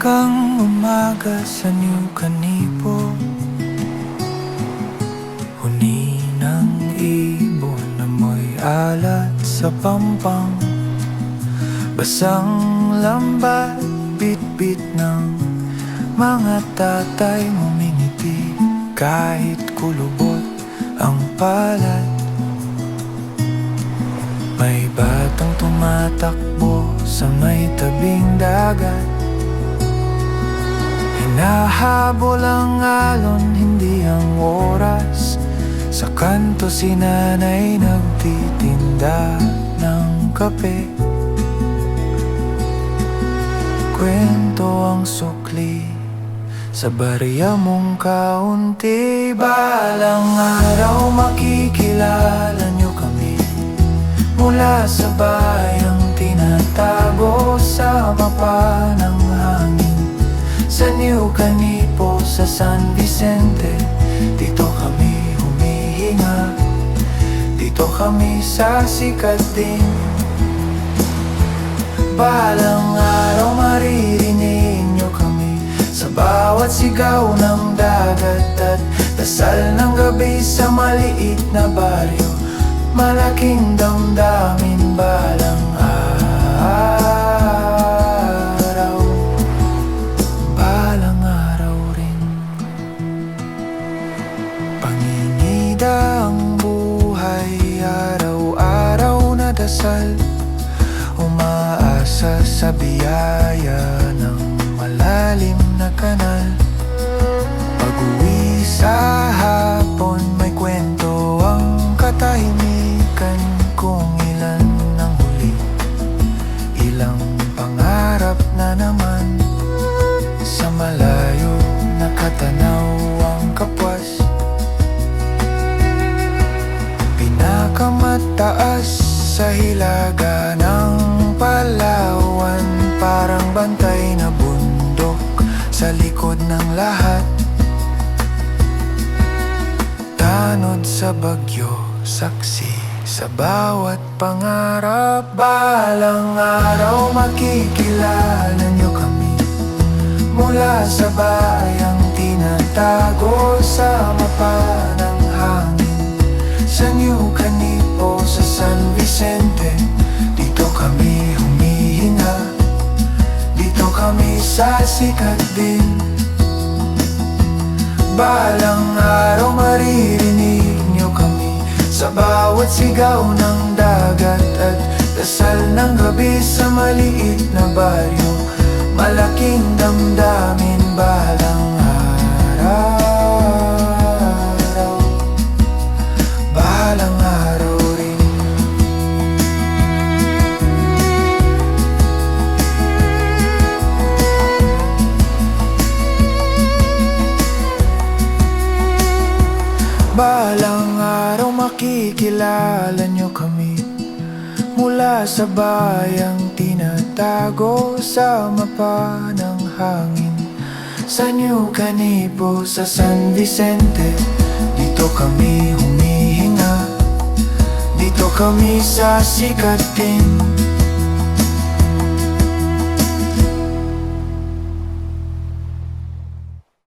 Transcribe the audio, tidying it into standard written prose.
Maagang umaga sa New Canipo, huni ng ibon na may alat sa pampang. Basang lambat, bit-bit ng mga tatay ngumingiti, kahit kulubot ang palad. May batang tumatakbo sa may tabing dagat, hinahabol ang alon, hindi ang oras. Sa kanto si nanay nagtitinda ng kape. Kwento ang sukli sa barya mong kaunti. Balang araw makikilala nyo kami, mula sa bayang tinatago sa mapa ng hangin. Sa New Canipo, sa San Vicente, dito kami humihinga, dito kami sa sikat din. Balang araw maririnig nyo kami sa bawat sigaw ng dagat at dasal ng gabi sa maliit na baryo. Malaking damdamin balang araw, balang araw rin. Pangingida ang buhay, araw-araw na dasal, umaasa sa biyaya ng malalim na kanal. Pag-uwi sa hapon, may kwento ang katahimikan, kung ilan ang huli, ilang pangarap na naman. Sa malayo nakatanaw ang kapwas, pinakamataas sa hilaga ng Palawan, parang bantay na bundok sa likod ng lahat. Tanod sa bagyo, saksi sa bawat pangarap. Balang araw makikilala nyo kami, mula sa bayang tinatago sa mapa ng hangin. Sa New Canipo, sa San Vicente, dito kami humihinga, dito kami sa sikat din. Balang araw maririnig nyo kami sa bawat sigaw ng dagat at dasal ng gabi sa maliit na baryo. Malaking damdamin balang araw, balang araw rin. Balang araw makikilala nyo kami, mula sa bayang tinatago sa mapa ng hangin. Sa New Canipo, sa San Vicente, dito kami humihinga, dito kami sa sikat din.